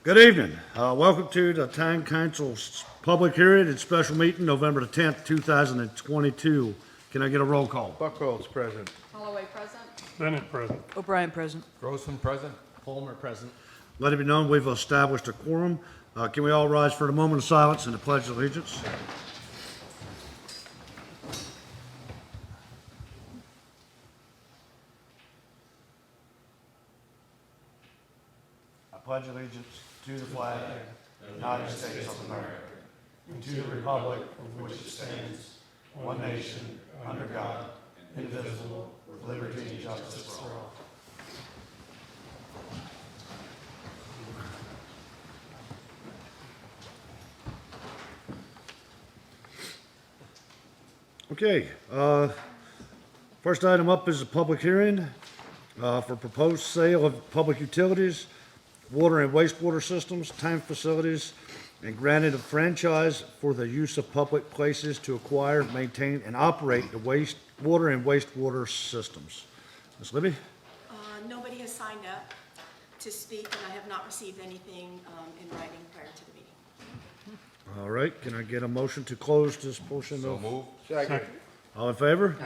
Good evening. Welcome to the Town Council's public hearing and special meeting, November the 10th, 2022. Can I get a roll call? Buckles present. Holloway present. Bennett present. O'Brien present. Grossman present. Palmer present. Let it be known we've established a quorum. Can we all rise for the moment of silence and the pledge of allegiance? I pledge allegiance to the flag of the United States of America and to the republic for which it stands, one nation, under God, indivisible, with liberty and justice for all. Okay, first item up is a public hearing for proposed sale of public utilities, water and wastewater systems, tank facilities, and granted a franchise for the use of public places to acquire, maintain, and operate the water and wastewater systems. Ms. Libby? Nobody has signed up to speak, and I have not received anything in writing prior to the meeting. All right, can I get a motion to close this portion So of? move. Second. All in favor?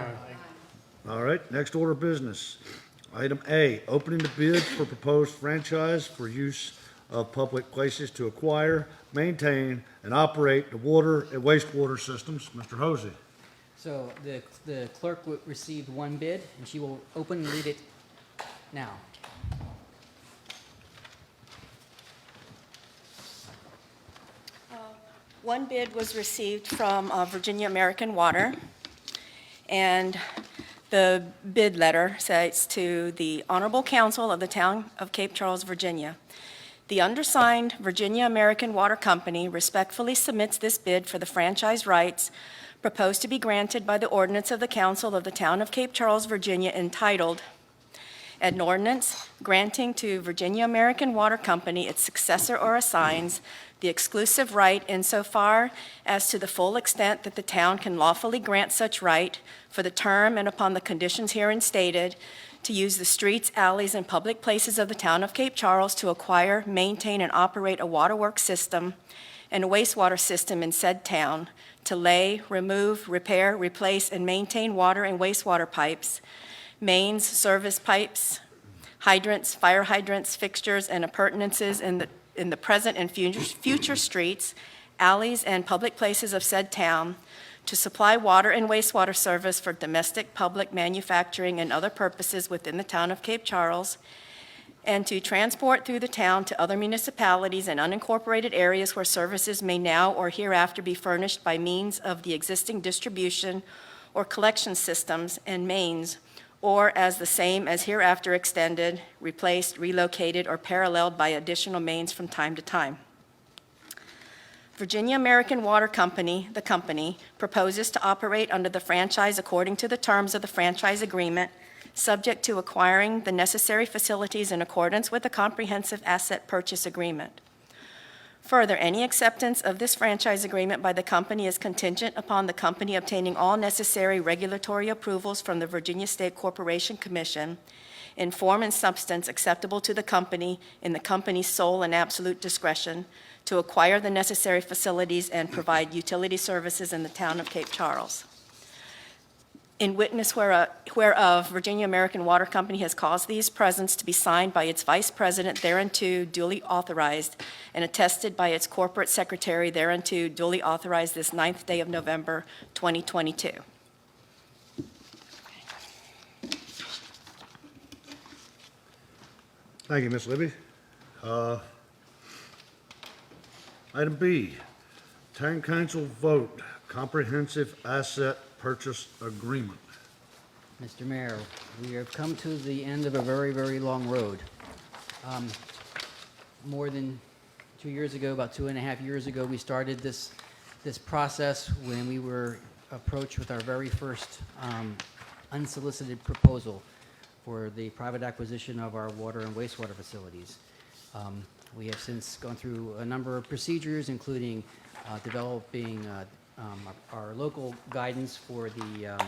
All right, next order of business. Item A, opening the bid for proposed franchise for use of public places to acquire, maintain, and operate the water and wastewater systems. Mr. Hosey. So the clerk received one bid, and she will open and read it now. One bid was received from Virginia American Water, and the bid letter says to the Honorable Council of the Town of Cape Charles, Virginia. The undersigned Virginia American Water Company respectfully submits this bid for the franchise rights proposed to be granted by the ordinance of the Council of the Town of Cape Charles, Virginia, entitled an ordinance granting to Virginia American Water Company its successor or assigns the exclusive right insofar as to the full extent that the town can lawfully grant such right for the term and upon the conditions herein stated to use the streets, alleys, and public places of the town of Cape Charles to acquire, maintain, and operate a waterworks system and a wastewater system in said town, to lay, remove, repair, replace, and maintain water and wastewater pipes, mains, service pipes, hydrants, fire hydrants, fixtures, and appurtenances in the present and future streets, alleys, and public places of said town, to supply water and wastewater service for domestic, public, manufacturing, and other purposes within the town of Cape Charles, and to transport through the town to other municipalities and unincorporated areas where services may now or hereafter be furnished by means of the existing distribution or collection systems and mains, or as the same as hereafter extended, replaced, relocated, or paralleled by additional mains from time to time. Virginia American Water Company, the company, proposes to operate under the franchise according to the terms of the franchise agreement, subject to acquiring the necessary facilities in accordance with the comprehensive asset purchase agreement. Further, any acceptance of this franchise agreement by the company is contingent upon the company obtaining all necessary regulatory approvals from the Virginia State Corporation Commission in form and substance acceptable to the company in the company's sole and absolute discretion to acquire the necessary facilities and provide utility services in the town of Cape Charles. In witness whereof, Virginia American Water Company has caused these presents to be signed by its vice president thereunto duly authorized and attested by its corporate secretary thereunto duly authorized this 9th day of November, 2022. Thank you, Ms. Libby. Item B, Town Council vote, comprehensive asset purchase agreement. Mr. Mayor, we have come to the end of a very, very long road. More than 2 years ago, about 2.5 years ago, we started this process when we were approached with our very first unsolicited proposal for the private acquisition of our water and wastewater facilities. We have since gone through a number of procedures, including developing our local guidance for the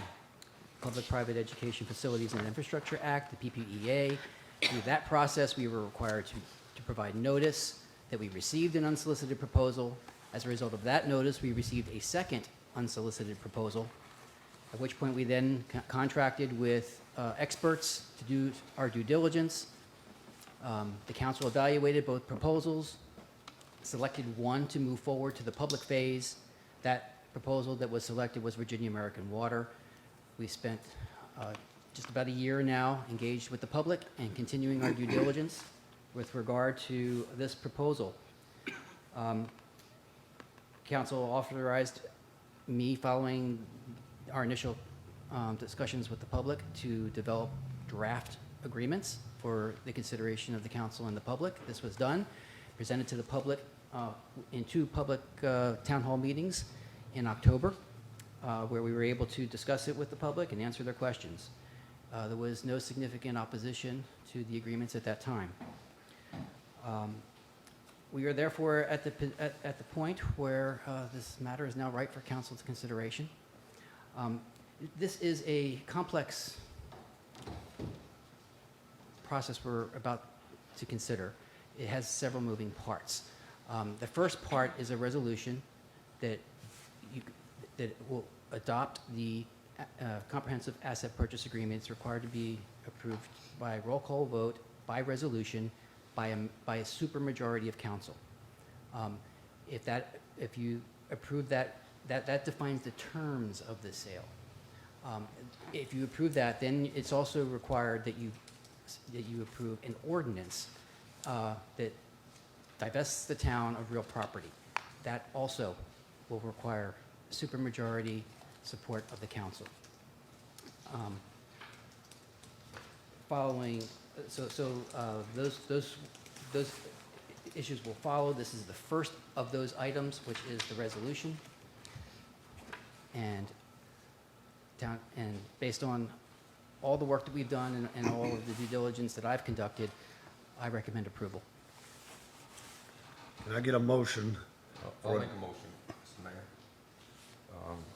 Public-Private Education Facilities and Infrastructure Act, the PPEA. Through that process, we were required to to provide notice that we received an unsolicited proposal. As a result of that notice, we received a second unsolicited proposal, at which point we then contracted with experts to do our due diligence. The council evaluated both proposals, selected one to move forward to the public phase. That proposal that was selected was Virginia American Water. We spent just about a year now engaged with the public and continuing our due diligence with regard to this proposal. Council authorized me, following our initial discussions with the public, to develop draft agreements for the consideration of the council and the public. This was done, presented to the public in 2 public town hall meetings in October, where we were able to discuss it with the public and answer their questions. There was no significant opposition to the agreements at that time. We are therefore at the point where this matter is now ripe for council's consideration. This is a complex process we're about to consider. It has several moving parts. The first part is a resolution that will adopt the comprehensive asset purchase agreement. It's required to be approved by a roll call vote by resolution by a supermajority of council. If you approve that defines the terms of the sale. If you approve that, then it's also required that you approve an ordinance that divests the town of real property. That also will require supermajority support of the council. Those issues will follow. This is the first of those items, which is the resolution. And based on all the work that we've done and all of the due diligence that I've conducted, I recommend approval. Can I get a motion? I'll make a motion, Mr. Mayor,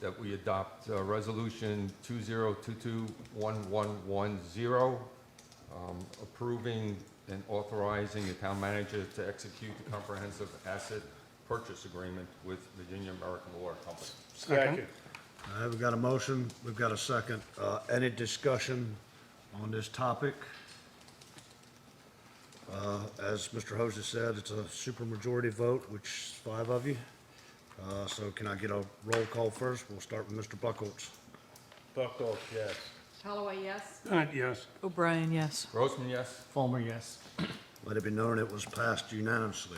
that we adopt Resolution 2022-1110, approving and authorizing the town manager to execute the comprehensive asset purchase agreement with Virginia American Water Company. Second. All right, we've got a motion, we've got a second. Any discussion on this topic? As Mr. Hose said, it's a supermajority vote, which is 5 of you. So can I get a roll call first? We'll start with Mr. Buckholz. Buckles, yes. Holloway, yes. Hunt, yes. O'Brien, yes. Grossman, yes? Fulmer, yes. Let it be known it was passed unanimously.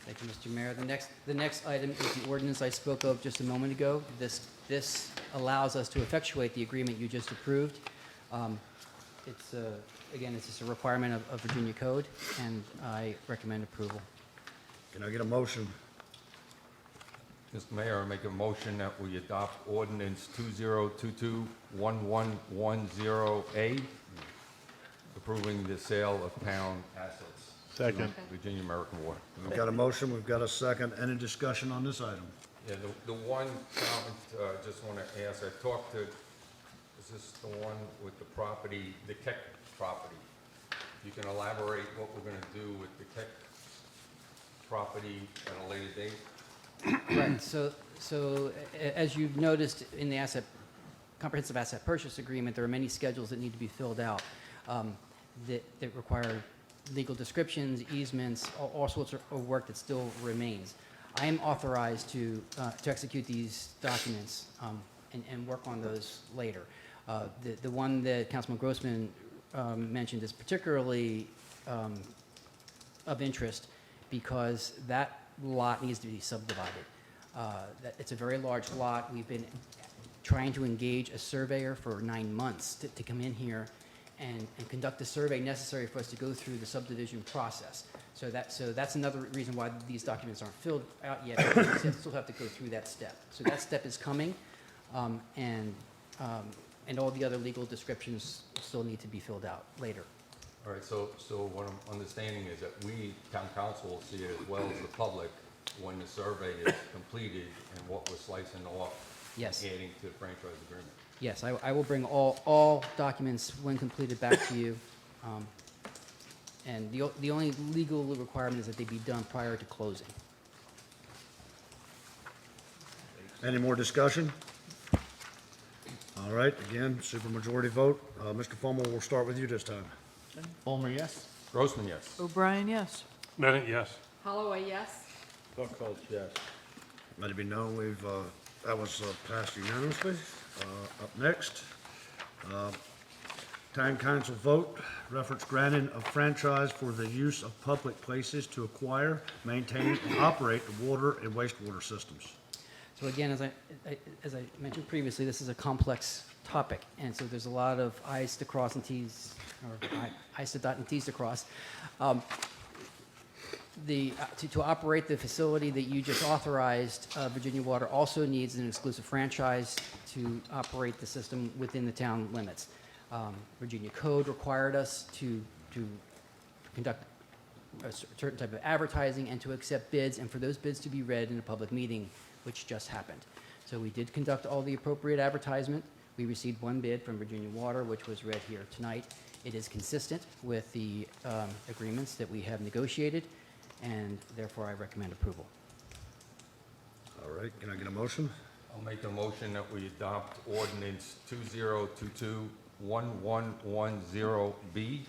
Thank you, Mr. Mayor. The next item is the ordinance I spoke of just a moment ago. This allows us to effectuate the agreement you just approved. Again, it's just a requirement of Virginia code, and I recommend approval. Can I get a motion? Mr. Mayor, I make a motion that we adopt ordinance 2022-1110A, approving the sale of town assets. Second. Virginia American Water. We've got a motion, we've got a second. Any discussion on this item? Yeah, the one comment, just want to ask, I talked to, is this the one with the property, the Keck property? You can elaborate what we're going to do with the Keck property at a later date? Right, so as you've noticed in the comprehensive asset purchase agreement, there are many schedules that need to be filled out that require legal descriptions, easements, all sorts of work that still remains. I am authorized to execute these documents and work on those later. The one that Councilman Grossman mentioned is particularly of interest because that lot needs to be subdivided. It's a very large lot. We've been trying to engage a surveyor for 9 months to come in here and conduct the survey necessary for us to go through the subdivision process. So that's another reason why these documents aren't filled out yet. We still have to go through that step. So that step is coming, and all the other legal descriptions still need to be filled out later. All right, so what I'm understanding is that we, town council, will see it as well as the public when the survey is completed and what we're slicing off. Yes. Adding to the franchise agreement. Yes, I will bring all documents when completed back to you. And the only legal requirement is that they be done prior to closing. Any more discussion? All right, again, supermajority vote. Mr. Fummel, we'll start with you this time. Fulmer, yes. Grossman, yes. O'Brien, yes. Bennett, yes. Holloway, yes. Buckles, yes. Let it be known, that was passed unanimously. Up next, Town Council vote, reference granting of franchise for the use of public places to acquire, maintain, and operate the water and wastewater systems. So again, as I mentioned previously, this is a complex topic, and so there's a lot of I's to cross and T's, or I's to dot and T's to cross. To operate the facility that you just authorized, Virginia Water also needs an exclusive franchise to operate the system within the town limits. Virginia Code required us to conduct a certain type of advertising and to accept bids, and for those bids to be read in a public meeting, which just happened. So we did conduct all the appropriate advertisement. We received one bid from Virginia Water, which was read here tonight. It is consistent with the agreements that we have negotiated, and therefore I recommend approval. All right, can I get a motion? I'll make a motion that we adopt ordinance 2022-1110B.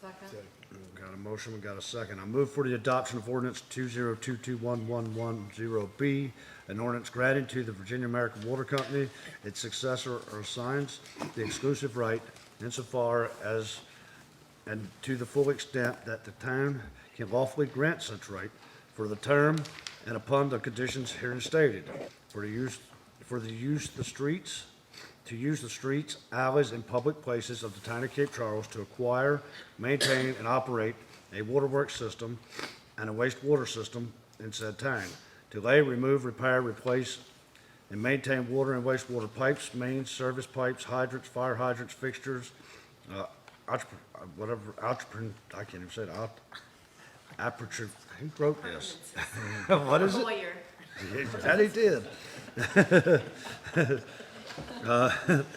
Second. Got a motion, we got a second. I move for the adoption of ordinance 2022-1110B, an ordinance granting to the Virginia American Water Company, its successor or assigns the exclusive right insofar as and to the full extent that the town can lawfully grant such right for the term and upon the conditions herein stated, to use the streets, alleys, and public places of the town of Cape Charles to acquire, maintain, and operate a waterworks system and a wastewater system in said town, to lay, remove, repair, replace, and maintain water and wastewater pipes, mains, service pipes, hydrants, fire hydrants, fixtures, I can't even say it, aperture, who wrote this? What is it? Lawyer. That he did.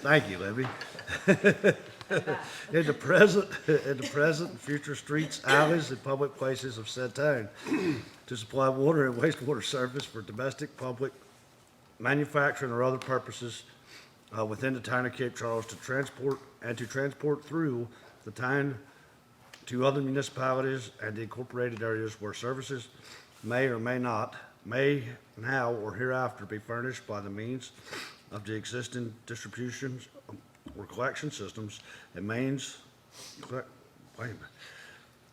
Thank you, Libby. In the present and future streets, alleys, and public places of said town, to supply water and wastewater service for domestic, public, manufacturing, or other purposes within the town of Cape Charles to transport through the town to other municipalities and the incorporated areas where services may now or hereafter be furnished by the means of the existing distributions or collection systems and mains,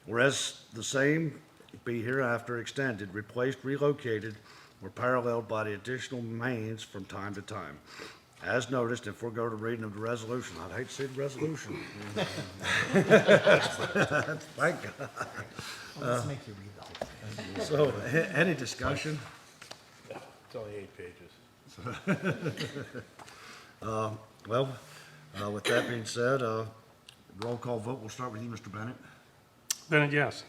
whereas the same be hereafter extended, replaced, relocated, or paralleled by the additional mains from time to time. As noticed, and forego the reading of the resolution. I'd hate to see the resolution. Thank God. Let's make you read the whole thing. So, any discussion? It's only 8 pages. With that being said, roll call vote. We'll start with you, Mr. Bennett. Bennett, yes.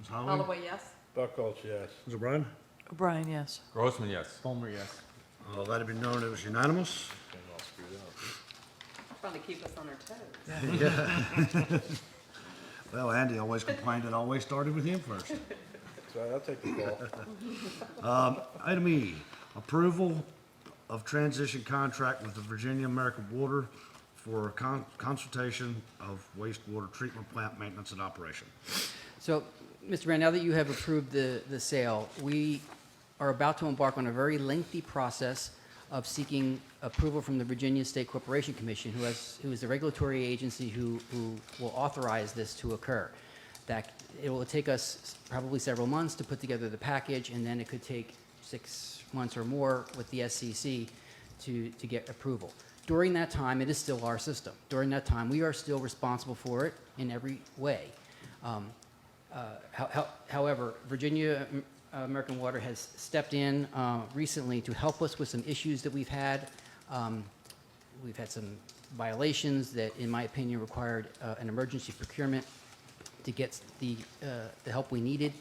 Ms. Holloway? Holloway, yes. Buckles, yes. Ms. O'Brien? O'Brien, yes. Grossman, yes. Fulmer, yes. Let it be known it was unanimous. Trying to keep us on our toes. Well, Andy always complained it always started with him first. So I'll take the call. Item E, approval of transition contract with the Virginia American Water for consultation of wastewater treatment plant maintenance and operation. So, Mr. Brand, now that you have approved the sale, we are about to embark on a very lengthy process of seeking approval from the Virginia State Corporation Commission, who is the regulatory agency who will authorize this to occur. That it will take us probably several months to put together the package, and then it could take 6 months or more with the SCC to get approval. During that time, it is still our system. During that time, we are still responsible for it in every way. However, Virginia American Water has stepped in recently to help us with some issues that we've had. We've had some violations that, in my opinion, required an emergency procurement to get the help we needed.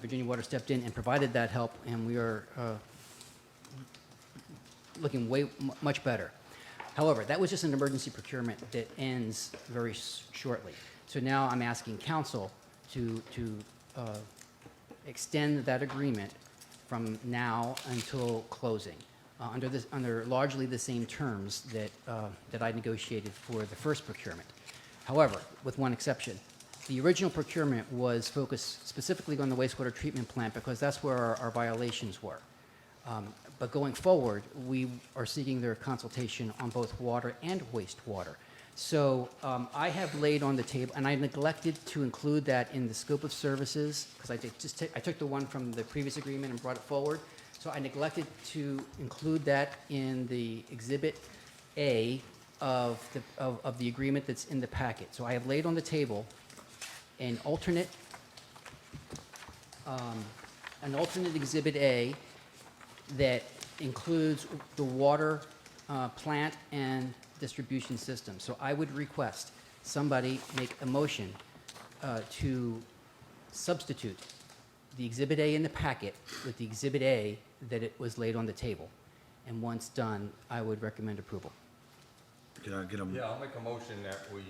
Virginia Water stepped in and provided that help, and we are looking much better. However, that was just an emergency procurement that ends very shortly. So now I'm asking council to extend that agreement from now until closing, under largely the same terms that I negotiated for the first procurement. However, with one exception, the original procurement was focused specifically on the wastewater treatment plant because that's where our violations were. But going forward, we are seeking their consultation on both water and wastewater. So I have laid on the table, and I neglected to include that in the scope of services, because I took the one from the previous agreement and brought it forward. So I neglected to include that in the Exhibit A of the agreement that's in the packet. So I have laid on the table an alternate Exhibit A that includes the water plant and distribution system. So I would request somebody make a motion to substitute the Exhibit A in the packet with the Exhibit A that it was laid on the table. And once done, I would recommend approval. Can I get a, Yeah, I'll make a motion that we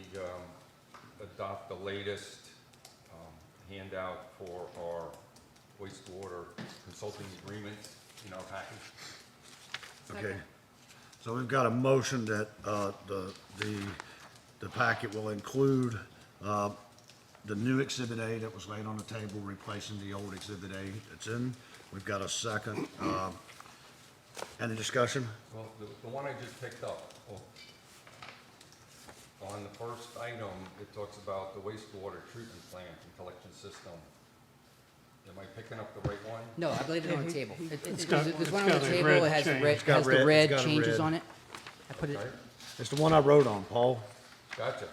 adopt the latest handout for our wastewater consulting agreement in our package. okay. So we've got a motion that, the packet will include, the new Exhibit A that was laid on the table, replacing the old Exhibit A that's in. We've got a second. Any discussion? Well, the one I just picked up, on the first item, it talks about the wastewater treatment plant and collection system. Am I picking up the right one? No, I laid it on the table. got- There's one on it's the got a table, red it has the change. red, It's got has the red- red it's got a changes red. on it. I put it, Right? It's the one I wrote on, Paul. Gotcha.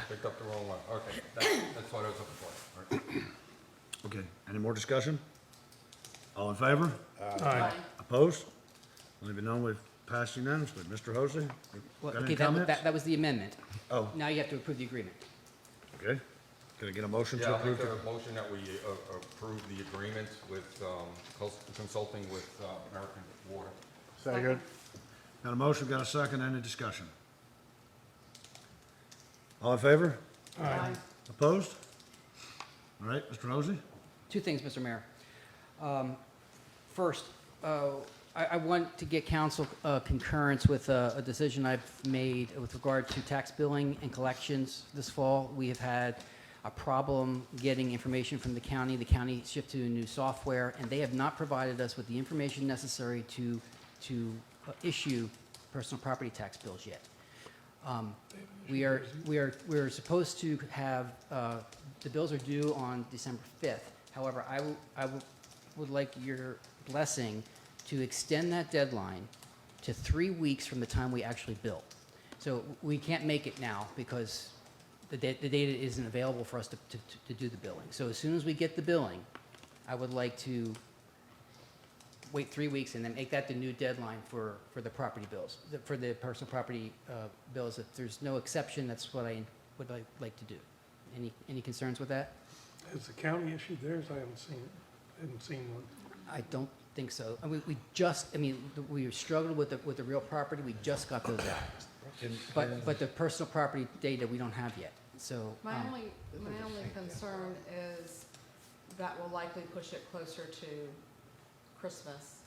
Picked up the wrong one. Okay, that's what I was looking for. All right. Okay, any more discussion? All in favor? Aye. Opposed? Let it be known we've passed unanimously. Mr. Hosey, well, got okay, any that comments? was the amendment. Oh, Now you have to approve the agreement. okay. Can I get a motion Yeah, to I'll make approve? a motion that we approve the agreement with consulting with American Water. Second. Got a motion, got a second, any discussion? All in favor? Aye. Opposed? All right, Mr. Hosey? Two things, Mr. Mayor. First, I want to get council concurrence with a decision I've made with regard to tax billing and collections this fall. We have had a problem getting information from the county. The county shifted to a new software, and they have not provided us with the information necessary to issue personal property tax bills yet. We are supposed to have, the bills are due on December 5th. However, I would like your blessing to extend that deadline to 3 weeks from the time we actually bill. So we can't make it now because the data isn't available for us to do the billing. So as soon as we get the billing, I would like to wait 3 weeks and then make that the new deadline for the property bills, for the personal property bills. If there's no exception, that's what I would like to do. Any concerns with that? Has the county issued theirs? I haven't seen one. I don't think so. I mean, we struggled with the real property. We just got those out. But the personal property data, we don't have yet. So, My only concern is that will likely push it closer to Christmas.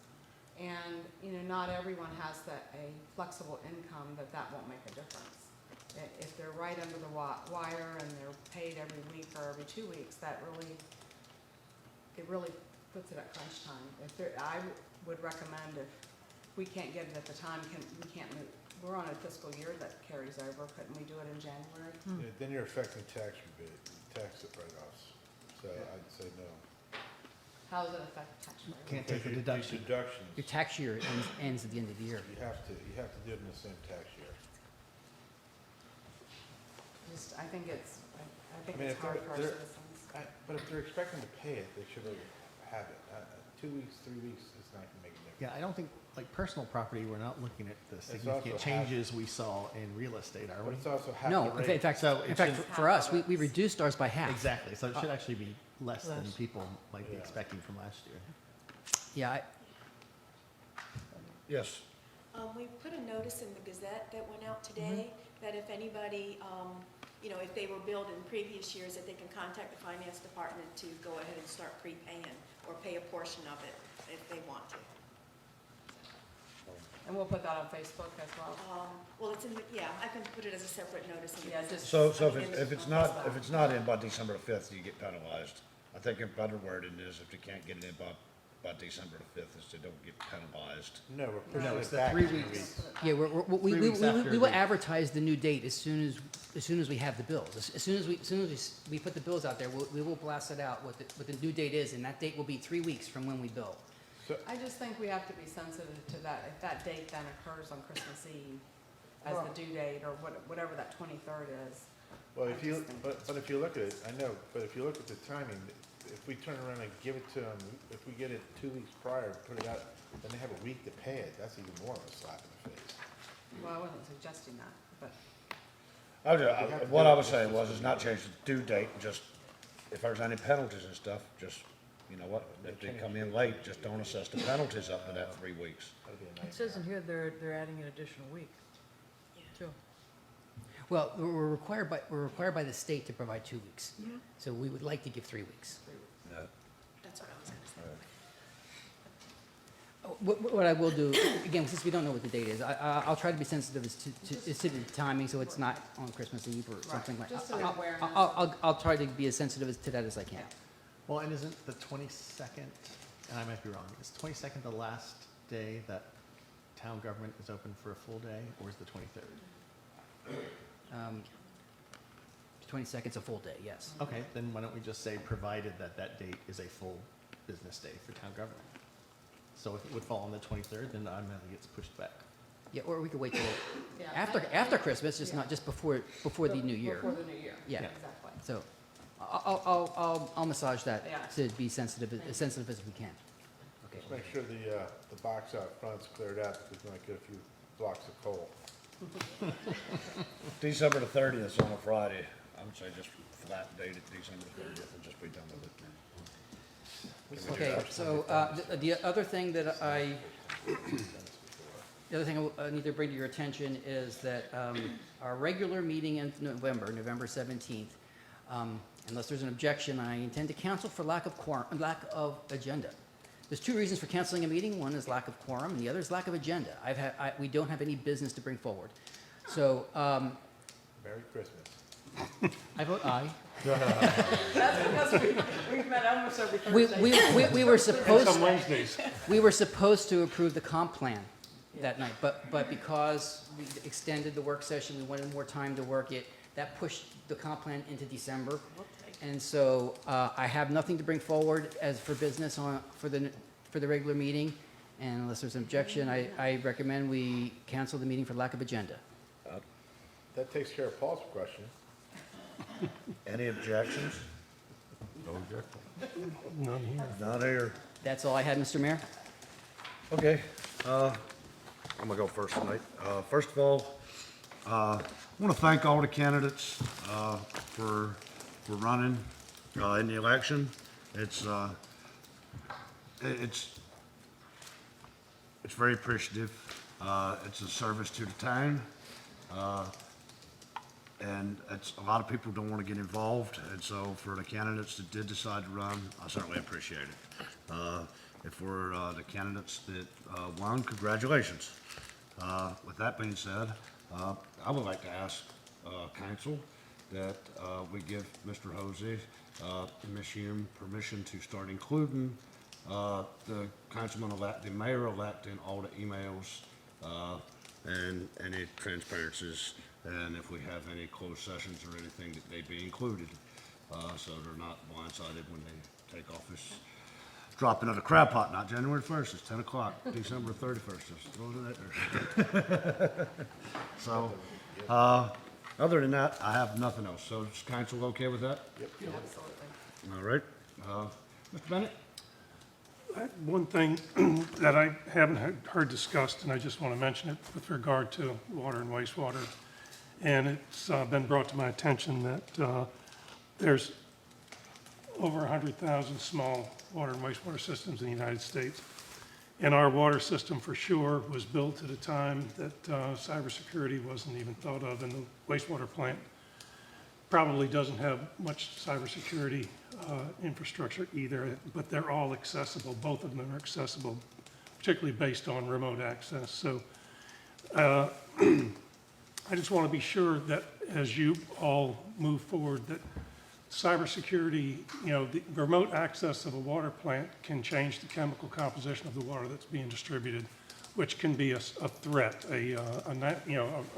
And, not everyone has a flexible income that won't make a difference. If they're right under the wire and they're paid every week or every 2 weeks, it really puts it at crunch time. I would recommend if we can't get it at the time, we can't move. We're on a fiscal year that carries over. Couldn't we do it in January? Yeah, then you're affecting tax write-offs, so I'd say no. How does it affect tax rate? Can't take the Because deduction. Deductions, your tax year ends at the end of the year. you have to do it in the same tax year. I think I mean, it's if hard for our they're- citizens. But if they're expecting to pay it, they should have it. 2 weeks, 3 weeks is not gonna make a difference. Yeah, I don't think, like personal property, we're not looking at the also significant half- changes we saw in real estate, are But we? it's also half the No, rate. in fact, So it should- for us, we reduced ours by half. Exactly, so it should actually be less than people might be Yeah. expecting from last year. Yeah, Yes. We put a notice in the Gazette that went out today, that if anybody, you know, if they were billed in previous years, that they can contact the finance department to go ahead and start prepaying or pay a portion of it if they want to. And we'll put that on Facebook as well. Well, it's in the, yeah, I can put it as a separate notice in the Yeah, Gazette. just- So I mean, if it's not in by December the 5th, you get penalized. I think a better wording is if you can't get it in by December the 5th, is they don't get penalized. No, we're pushing No, it it's the back 3 3 weeks. weeks. Yeah, we 3 weeks after will the- advertise the new date as soon as we have the bills. As soon as we put the bills out there, we will blast it out what the new date is, and that date will be 3 weeks from when we bill. I just think we have to be sensitive to that, if that date then occurs on Christmas Eve as the due date, or whatever that 23rd is. Well, I if you, just think- but if you look at it, I know, but if you look at the timing, if we turn around and give it to them, if we get it 2 weeks prior, put it out, then they have a week to pay it, that's even more of a slap in the face. Well, I wasn't suggesting that, but What I was saying is not change the due date, just if there's any penalties and stuff, just, you know what, if they come in late, just don't assess the penalties up to that 3 weeks. That'd be a It nice. says in here they're adding an additional week, too. Well, we're required by the state to provide 2 weeks. So we would like to give 3 weeks. That's what I was gonna say. What I will do, again, since we don't know what the date is, I'll try to be sensitive as to the timing, so it's not on Christmas Eve or something like. just an awareness. I'll try to be as sensitive to that as I can. Well, and isn't the 22nd, and I might be wrong, is 22nd the last day that town government is open for a full day, or is the 23rd? 22nd's a full day, yes. Okay, then why don't we just say, provided that that date is a full business day for town government? So if it would fall on the 23rd, then it automatically gets pushed back. Yeah, or we could wait till yeah. after Christmas, just Yeah. not just before the new year. Before the new year. Yeah. Exactly. So I'll massage that Yeah. to be sensitive as we can. Okay. Just make sure the box out front's cleared out, because we might get a few blocks of coal. December the 30th is on a Friday. I would say just flat date at December 30th and just be done with it. Okay, so the other thing that I need to bring to your attention is that our regular meeting in November 17th, unless there's an objection, I intend to cancel for lack of agenda. There's 2 reasons for canceling a meeting. One is lack of quorum, and the other is lack of agenda. We don't have any business to bring forward. So Merry Christmas. I vote aye. That's because we've met almost every Thursday. We were supposed. Some Wednesdays. We were supposed to approve the comp plan that night, but because we extended the work session, we wanted more time to work it, that pushed the comp plan into December. And so I have nothing to bring forward as for business for the regular meeting. And unless there's an objection, I recommend we cancel the meeting for lack of agenda. That takes care of Paul's question. Any objections? None here. Not here. That's all I had, Mr. Mayor. Okay, I'm gonna go first tonight. First of all, I want to thank all the candidates for running in the election. It's very appreciative. It's a service to the town. And it's, a lot of people don't want to get involved, and so for the candidates that did decide to run, I certainly appreciate it. If we're the candidates that won, congratulations. With that being said, I would like to ask council that we give Mr. Hosey and Ms. Hume permission to start including the councilman-elect, the mayor-elect in all the emails and any transparencies, and if we have any closed sessions or anything, that they be included, so they're not blindsided when they take office. Drop into the crab pot, not January 1st, it's 10 o'clock, December 31st, just throw it out there. So, other than that, I have nothing else, so is council okay with that? Absolutely. All right, Mr. Bennett? One thing that I haven't heard discussed, and I just want to mention it with regard to water and wastewater, and it's been brought to my attention that there's over 100,000 small water and wastewater systems in the United States, And our water system for sure was built at a time that cybersecurity wasn't even thought of, and the wastewater plant probably doesn't have much cybersecurity infrastructure either, but they're all accessible. Both of them are accessible, particularly based on remote access. So I just want to be sure that as you all move forward, that cybersecurity, the remote access of a water plant can change the chemical composition of the water that's being distributed, which can be a threat, a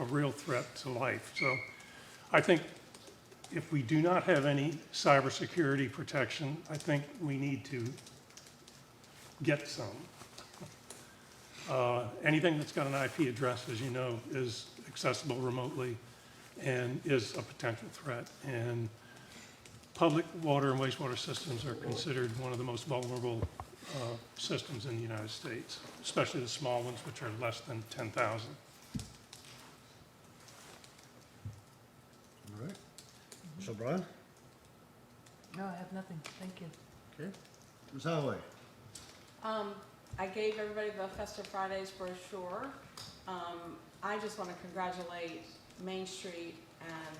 real threat to life. So I think if we do not have any cybersecurity protection, I think we need to get some. Anything that's got an IP address, as you know, is accessible remotely and is a potential threat. And public water and wastewater systems are considered one of the most vulnerable systems in the United States, especially the small ones, which are less than 10,000. All right. Ms. O'Brien? No, I have nothing. Thank you. Okay. Ms. Holloway? I gave everybody the Festive Fridays brochure. I just want to congratulate Main Street and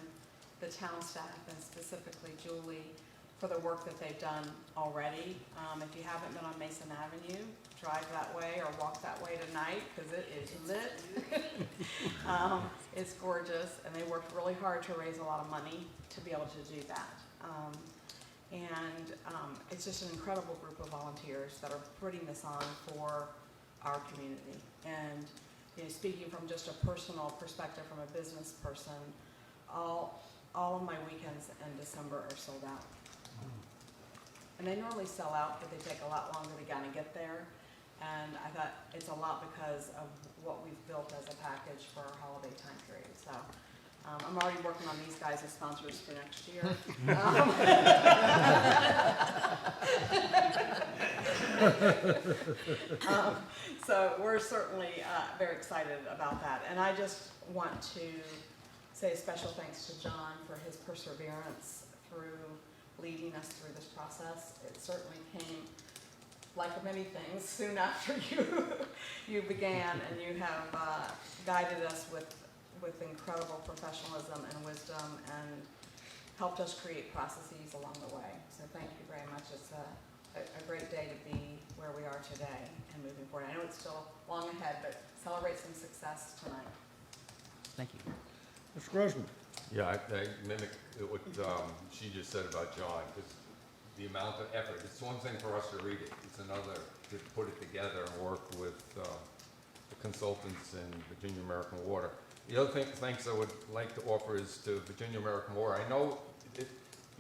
the town staff, and specifically Julie, for the work that they've done already. If you haven't been on Mason Avenue, drive that way or walk that way tonight, because it is lit. It's gorgeous, and they worked really hard to raise a lot of money to be able to do that. It's just an incredible group of volunteers that are putting this on for our community. And speaking from just a personal perspective, from a business person, all of my weekends in December are sold out. And they normally sell out, but they take a lot longer to kind of get there. And I thought it's a lot because of what we've built as a package for our holiday time period. So I'm already working on these guys as sponsors for next year. So we're certainly very excited about that. And I just want to say a special thanks to John for his perseverance through leading us through this process. It certainly came, like many things, soon after you began, and you have guided us with incredible professionalism and wisdom, and helped us create processes along the way. So thank you very much. It's a great day to be where we are today and moving forward. I know it's still long ahead, but celebrate some success tonight. Thank you. Mr. Grossman? Yeah, I mimic what she just said about John, because the amount of effort, it's one thing for us to read it, it's another to put it together and work with the consultants in Virginia American Water. The other thanks I would like to offer is to Virginia American Water. I know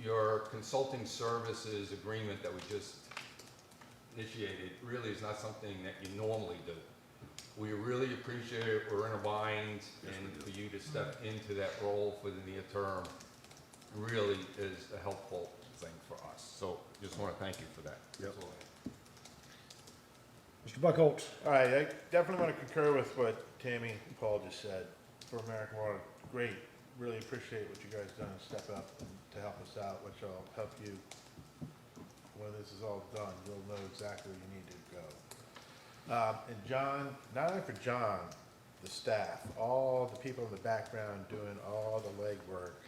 your consulting services agreement that we just initiated really is not something that you normally do. We really appreciate it. We're in a bind, and for you to step into that role for the near term really is a helpful thing for us. So just want to thank you for that. Yep. That's all I have. Mr. Buckholz? All right, I definitely want to concur with what Tammy and Paul just said. For American Water, great. Really appreciate what you guys done and step up and to help us out, which will help you when this is all done. You'll know exactly where you need to go. And John, not only for John, the staff, all the people in the background doing all the legwork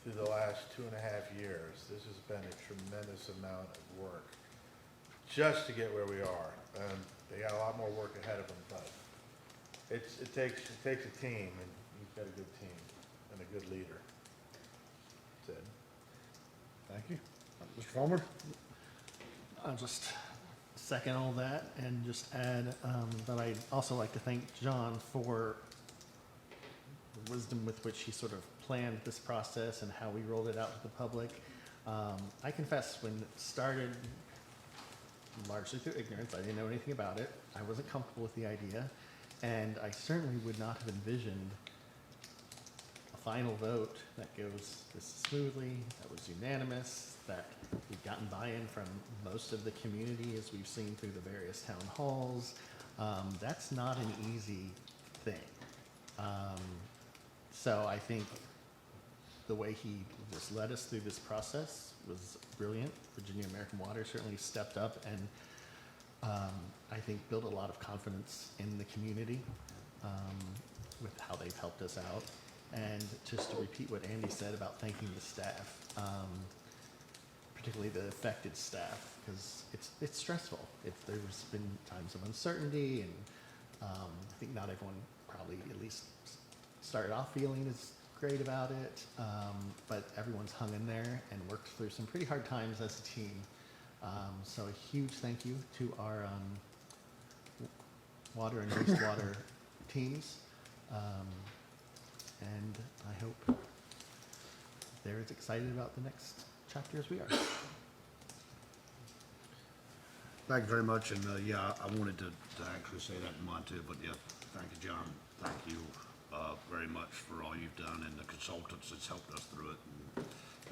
through the last 2.5 years. This has been a tremendous amount of work just to get where we are. And they got a lot more work ahead of them, but it takes a team, and you've got a good team and a good leader. That's it. Thank you. Mr. Palmer? I'll just second all that and just add that I'd also like to thank John for the wisdom with which he sort of planned this process and how we rolled it out to the public. I confess, when it started, largely through ignorance, I didn't know anything about it. I wasn't comfortable with the idea, and I certainly would not have envisioned a final vote that goes this smoothly, that was unanimous, that we've gotten buy-in from most of the community, as we've seen through the various town halls. That's not an easy thing. So I think the way he just led us through this process was brilliant. Virginia American Water certainly stepped up and I think build a lot of confidence in the community with how they've helped us out. And just to repeat what Andy said about thanking the staff, particularly the affected staff, because it's stressful. There's been times of uncertainty, and I think not everyone probably at least started off feeling as great about it, but everyone's hung in there and worked through some pretty hard times as a team. So a huge thank you to our water and wastewater teams. And I hope they're as excited about the next chapter as we are. Thank you very much, and, yeah, I wanted to actually say that in mine too, but yeah, thank you, John. Thank you, very much for all you've done, and the consultants that's helped us through it,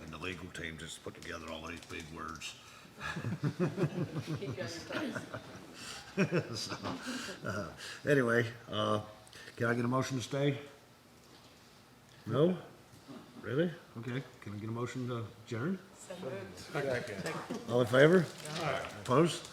and the legal team just put together all these big words. Keep you on your toes. So, anyway, can I get a motion to stay? No? Really? Okay, can I get a motion to adjourn? So moved. Second. All in favor? Opposed?